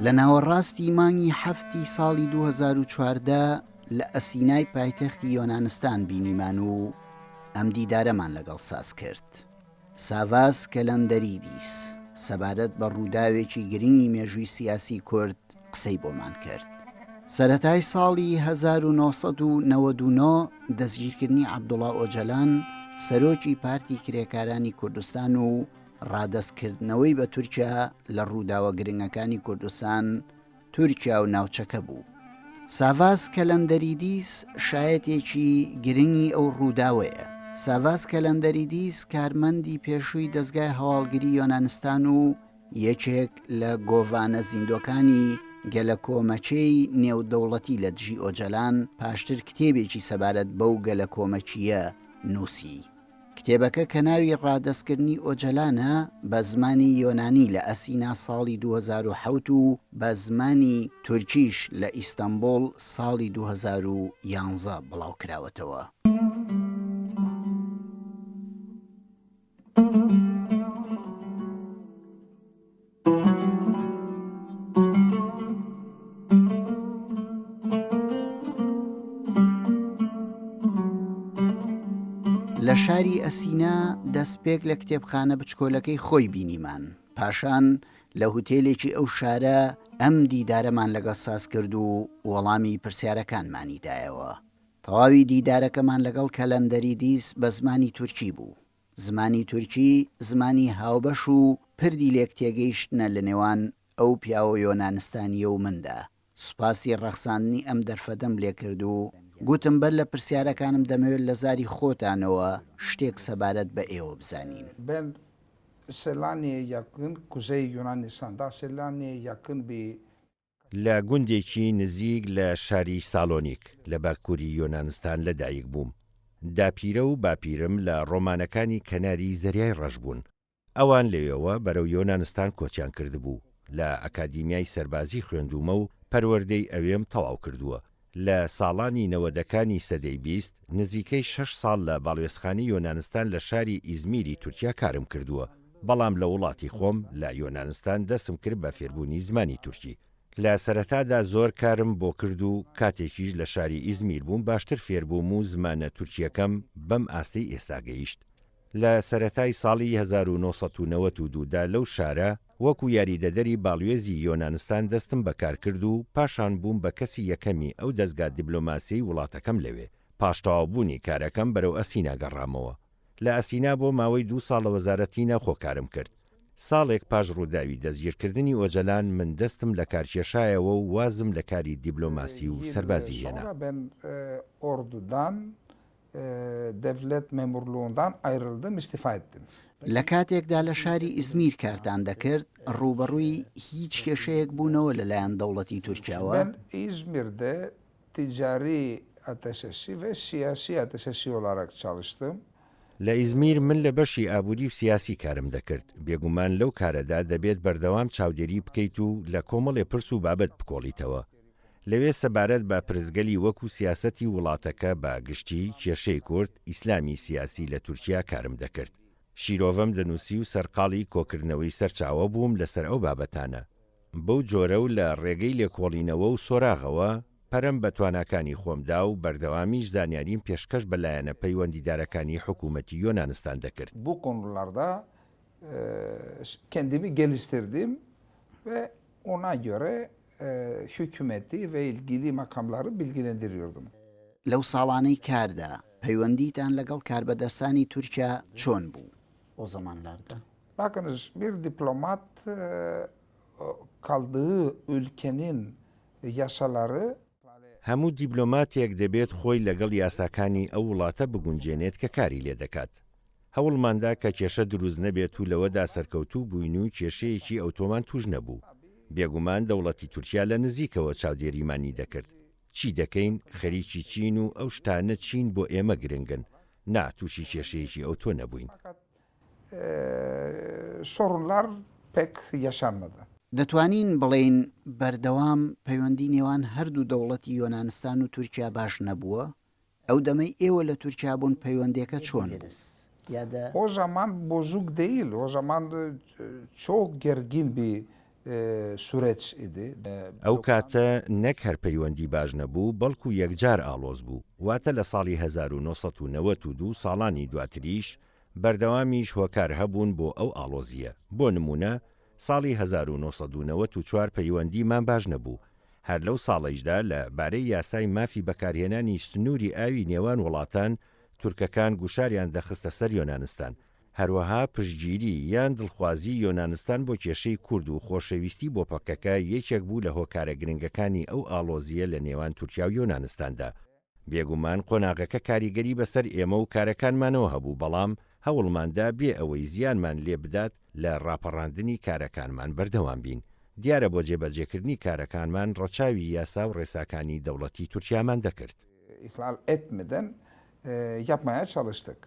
لە ناوەڕاستی مانگی هەفتی ساڵی 2014 لە ئەسینای پایتەختی یۆنانستان بینیمان و ئەم دیدارەمان لەگەڵ ساز کرد. ساڤاس کەلەندەریدیس سەبارەت بە ڕووداوێکی گرنگی مێژووی سیاسی کورد قسەی بۆمان کرد. سەرەتای ساڵی 1999 دەستگیرکردنی عەبدوڵڵا ئۆجەلان سەرۆکی پارتی کرێکارانی کوردستان و ڕادەستکردنەوەی بە تورکیا لە ڕووداوە گرنگەکانی کوردستان، تورکیا و ناوچەکە بوو. ساڤاس کەلەندەریدیس شایەتێکی گرنگی ئەو ڕووداوەیە. ساڤاس کەلەندەریدیس کارمەندی پێشووی دەستگای هەواڵگری یۆنانستان و یەکێک لە گۆڤانە زیندۆکانی گەلە کۆمەچەی نێودەوڵەتی لە دژی ئۆجەلان پاشتر کتێبێکی سەبارەت بەو گەلە کۆمەچیە نووسی. کتێبەکە کە ناوی ڕادەستکردنی ئۆجەلانە بە زمانی یۆنانی لە ئەسینا ساڵی 2007 و بە زمانی تورکیش لە ئیستانبول ساڵی 2011 بڵاو کراوەتەوە. لە شاری ئەسینا دەستپێک لە کتێبخانە بچکۆلەکەی خۆی بینیمان. پاشان لە هوتێلێکی ئەو شارە ئەم دیدارەمان لەگەڵ ساز کرد و وەڵامی پرسیارەکانمانی دایەوە. تەواوی دیدارەکەمان لەگەڵ کەلەندەریدیس بە زمانی تورکی بوو. زمانی تورکی زمانی هاوبەش و پردی لێک تێگەیشتنە لە نێوان ئەو پیاوە یۆنانستانیە و مندا. سوپاسی ڕەخساندنی ئەم دەرفەتەم لێ کرد و گوتم بەر لە پرسیارەکانم دەمەوێت لە زاری خۆتانەوە شتێک سەبارەت بە ئێوە بزانین. Selanik'e yakın, Kuzey Yunanistan'da Selanik'e yakın bir لە گوندێکی نزیک لە شاری ساڵۆنیک لە باکووری یۆنانستان لەدایک بووم. داپیرە و باپیرم لە ڕۆمانەکانی کەناری زەریای ڕەش بوون. ئەوان لەوێەوە بەرەو یۆنانستان کۆچیان کردبوو. لە ئەکادیمیای سەربازی خوێندومە و پەروەردەی ئەوێم تەواو کردووە. لە ساڵانی 90ەکانی سەدەی 20 نزیکەی 6 ساڵ لە باڵێۆزخانی یۆنانستان لە شاری ئیزمیری تورکیا کارم کردووە. بەڵام لە وڵاتی خۆم لە یۆنانستان دەسم کرد بە فێربوونی زمانی تورکی. لە سەرەتادا زۆر کارم بۆ کرد و کاتێکیش لە شاری ئیزمیر بووم باشتر فێربووم و زمانە تورکیەکەم بەم ئاستی ئێستا گەیشت. لە سەرەتای ساڵی 1992دا لەو شارە وەکو یاریدەدەری باڵێۆزی یۆنانستان دەستم بەکار کرد و پاشان بووم بە کەسی یەکەمی ئەو دەستگا دیبلۆماسی وڵاتەکەم لەوێ. پاشتەوابوونی کارەکەم بەرەو ئەسینا گەڕامەوە. لە ئەسینا بۆ ماوەی 2 ساڵ لە وەزارەتی ناوخۆکارم کرد. ساڵێک پاش ڕووداوی دەستگیرکردنی ئۆجەلان من دەستم لە کارکێشایەوە و وازم لە کاری دیبلۆماسی و سەربازی هێنا. devlet memurluğundan ayrıldım, istifa ettim. لە کاتێکدا لە شاری ئیزمیر کارتان دەکرد ڕوبەڕووی هیچ کێشەیەک بوونەوە لەلایەن دەوڵەتی تورکیاوە؟ Ben İzmir'de ticari ateşesi ve siyasi ateşesi olarak çalıştım. لە ئیزمیر من لە بەشی ئابووری و سیاسی کارم دەکرد. بێگومان لەو کارەدا دەبێت بەردەوام چاودێری بکەیت و لە کۆمەڵێ پرس و بابەت بکۆڵیتەوە. لەوێ سەبارەت بە پرزگەلی وەکو سیاسەتی وڵاتەکە بە گشتی کێشەی کورد ئیسلامی سیاسی لە تورکیا کارم دەکرد. شیرۆڤەم دەنووسی و سەرقاڵی کۆکردنەوەی سەرچاوە بووم لەسەر ئەو بابەتانە. بەو جۆرە و لە ڕێگەی lێکۆڵینەوە و سۆراغەوە پەرم بە تواناکانی خۆمدا و بەردەوامیش زانیاریم پێشکەش بەلایەنە پەیوەندیدارەکانی حکوومەتی یۆنانستان دەکرد. Bu konularda kendimi geliştirdim ve ona göre hükümeti ve ilgili makamları bilgilendiriyordum. لەو ساڵانەی کاردا پەیوەندیتان لەگەڵ کاربەدەستانی تورکیا چۆن بوو ئەو زەمانلاردا؟ Bakınız, bir diplomat kaldığı ülkenin yasaları هەموو دیبلۆماتێک دەبێت خۆی لەگەڵ یاساکانی ئەو وڵاتە بگونجێنێت کە کاری لێ دەکات. هەوڵماندا کە کێشە دروست نەبێت و لەوەدا سەرکەوتوو بووین و کێشەیەکی ئۆتۆمان توش نەبوو. بێگومان دەوڵەتی تورکیا لە نزیکەوە چاودێریمانی دەکرد. چی دەکەین؟ خەریکی چین و ئەو شتانە چین بۆ ئێمە گرنگن. نا تووشی کێشەیەکی ئۆتۆ نەبووین. sorunlar pek yaşanmadı. دەتوانین بڵێین بەردەوام پەیوەندی نێوان هەردوو دەوڵەتی یۆنانستان و تورکیا باش نەبووە؟ ئەو دەمەی ئێوە لە تورکیا بوون پەیوەندیەکە چۆن بوو؟ O zaman bozuk değil, o zaman çok gergin bir süreç idi. ئەو کاتە نەک هەر پەیوەندی باش نەبوو بەڵکو یەکجار ئاڵۆز بوو واتە لە ساڵی 1992 ساڵانی دواتریش بەردەوامیش هۆکار هەبوون بۆ ئەو ئاڵۆزیە بۆ نمونە ساڵی 1994 پەیوەندیمان باش نەبوو هەر لەو ساڵەیشدا لە بارەی یاسای مافی بەکارهێنانی سنووری ئاوی نێوان وڵاتان تورکەکان گوشاریان دەخستە سەر یۆنانستان هەروەها پشتگیری یان دڵخوازی یۆنانستان بۆ کێشەی کورد و خۆشەویستی بۆ پەکەکە یەکێک بوو لە هۆکارە گرنگەکانی ئەو ئاڵۆزیە لە نێوان تورکیا و یۆنانستاندا بێگومان قۆناغەکە کاریگەری بەسەر ئێمە و کارەکانمانەوە هەبوو بەڵام هەوڵماندا بێ ئەوەی زیانمان لێ بدات لە ڕاپەڕاندنی کارەکانمان بەردەوام بین دیارە بۆ جێبەجێکردنی کارەکانمان ڕەچاوی یاسا و ڕێساکانی دەوڵەتی تورکیامان دەکرد İhlal etmeden yapmaya çalıştık.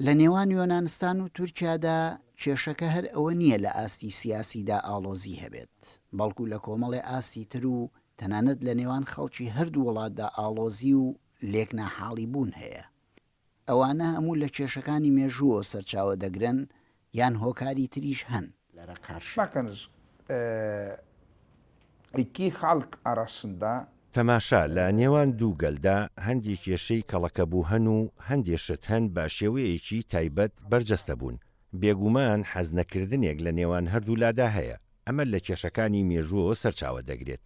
لە نێوان یۆنانستان و تورکیادا کێشەکە هەر ئەوە نییە لە ئاستی سیاسیدا ئاڵۆزی هەبێت بەڵکو لە کۆمەڵی ئاستی تر و تەنانەت لە نێوان خەڵکی هەردوو وڵاتدا ئاڵۆزی و لێک ناحاڵی بوون هەیە ئەوانە هەموو لە کێشەکانی مێژووە سەرچاوە دەگرن یان هۆکاری تریش هەن لەرە قارش. Bakınız iki halk arasında تەماشا لە نێوان دوو گەلدا هەندێک کێشەی کەڵەکەبوو هەن و هەندێشت هەن بە شێوەیەکی تایبەت بەرجەستە بوون بێگومان حەز نەکردنێک لە نێوان هەردوولادا هەیە ئەمە لە کێشەکانی مێژووەوە سەرچاوە دەگرێت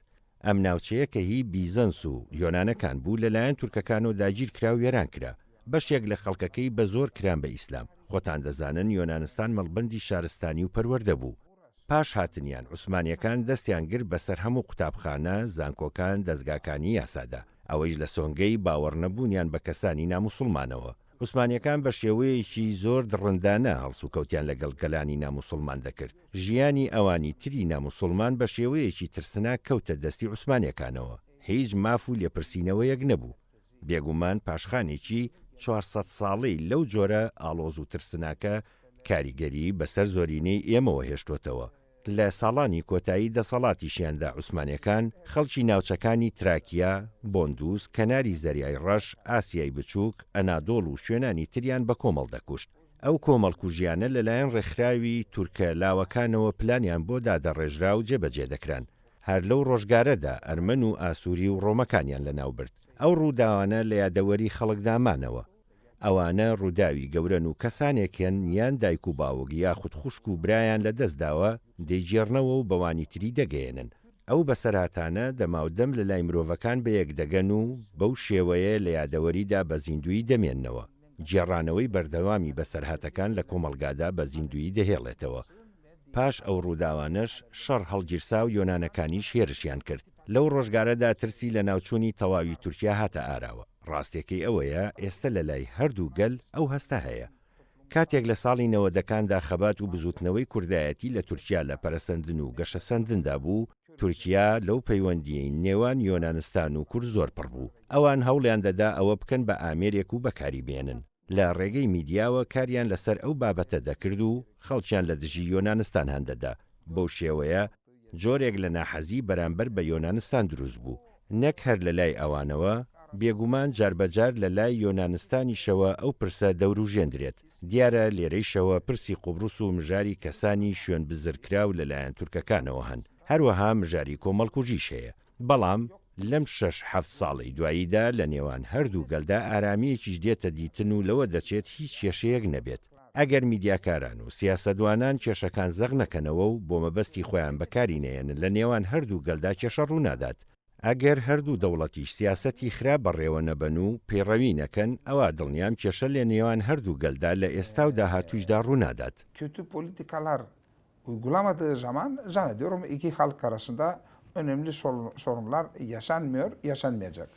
ئەم ناوچەیە کە هی بیزەنس و یۆنانەکان بوو لەلایەن تورکەکانەوە داگیر کرا و وێران کرا بەشێک لە خەڵکەکەی بە زۆر کران بە ئیسلام خۆتان دەزانن یۆنانستان مەڵبەندی شارستانی و پەروەردە بوو پاش هاتنیان عوسمانیەکان دەستیان گر بەسەر هەموو قوتابخانە زانکۆکان دەستگاکانی یاسادا ئەوەیش لە سۆنگەی باوەڕ نەبوونیان بە کەسانی ناموسڵمانەوە عوسمانیەکان بە شێوەیەکی زۆر دڕندانە هەڵسوکەوتیان لەگەڵ گەلانی ناموسڵمان دەکرد ژیانی ئەوانی تری ناموسڵمان بە شێوەیەکی ترسناک کەوتە دەستی عوسمانیەکانەوە هیچ ماف و لێپرسینەوەیەک نەبوو بێگومان پاشخانێکی 400 ساڵەی لەو جۆرە ئاڵۆز و ترسناکە کاریگەری بەسەر زۆرینەی ئێمەوە هێشتوتەوە لە ساڵانی کۆتایی دەسەڵاتیشیاندا عوسمانیەکان خەڵکی ناوچەکانی تراکیا بۆندوس کەناری زەریای ڕەش ئاسیای بچووک ئەنادۆڵ و شوێنانی تریان بە کۆمەڵ دەکوشت ئەو کۆمەڵکوژیانە لەلایەن ڕێکخراوی تورکە لاوەکانەوە پلانیان بۆ دادەڕێژرا و جێبەجێ دەکران هەر لەو ڕۆژگارەدا ئەرمەن و ئاسووری و ڕۆمەکانیان لەناوبرد ئەو ڕووداوانە لە یادەوەری خەڵکدامانەوە ئەوانە ڕووداوی گەورن و کەسانێکیان یان دایک و باوەک یاخود خوشک و برایان لە دەستداوە دەیجێڕنەوە و بەوانی تری دەگەێنن ئەو بەسەرهاتانە دەماودەم لە لای مرۆڤەکان بەیەک دەگەن و بەو شێوەیە لە یادەوەریدا بە زیندوی دەمێننەوە جێڕانەوەی بەردەوامی بەسەرهاتەکان لە کۆمەڵگادا بە زیندوی دەهێڵێتەوە پاش ئەو ڕووداوانش شەڕ هەڵگیرسا و یۆنانەکانیش هێرشیان کرد لەو ڕۆژگارەدا ترسی لە ناوچوونی تەواوی تورکیا هاتە ئاراوە ڕاستێکی ئەوەیە ئێستا لە لای هەردوو گەل ئەو هەستە هەیە کاتێک لە ساڵی 90ەکاندا خەبات و بزوتنەوەی کوردایەتی لە تورکیا لە پەرەسەندن و گەشە سەندندا بوو تورکیا لەو پەیوەندیەی نێوان یۆنانستان و کورد زۆر پڕ بوو ئەوان هەوڵیان دەدا ئەوە بکەن بە ئامێرێک و بەکاری بێنن لە ڕێگەی میدیاوە کاریان لەسەر ئەو بابەتە دەکرد و خەڵکیان لە دژی یۆنانستان هەندەدا بەو شێوەیە جۆرێک لە ناحەزی بەرامبەر بە یۆنانستان دروست بوو نەک هەر لە لای ئەوانەوە بێگومان جاربەجار لە لای یۆنانستانیشەوە ئەو پرسە دەوروژێندرێت دیارە لێرەیشەوە پرسی قوبروس و مژاری کەسانی شوێن بزرکراو لەلایەن تورکەکانەوە هەن هەروەها مژاری کۆمەڵکوژیش هەیە بەڵام لەم 6-7 ساڵی دواییدا لە نێوان هەردوو گەلدا ئارامیەکیش دێتە دیتن و لەوە دەچێت هیچ کێشەیەک نەبێت ئەگەر میدیاکاران و سیاسەدوانان کێشەکان زەغ نەکەنەوە و بۆ مەبەستی خۆیان بەکاری نێنن لە نێوان هەردوو گەلدا کێشە ڕوونادات ئەگەر هەردوو دەوڵەتیش سیاسەتی خرا بەڕێوە نەبەن و پەیڕەوی نەکەن ئەوە دڵنیام کێشە لە نێوان هەردوو گەلدا لە ئێستا و داهاتووشدا ڕوونادات. Kötü politikalar uygulamadığı zaman zannediyorum iki halk arasında önemli sorunlar yaşanmıyor, yaşanmayacak.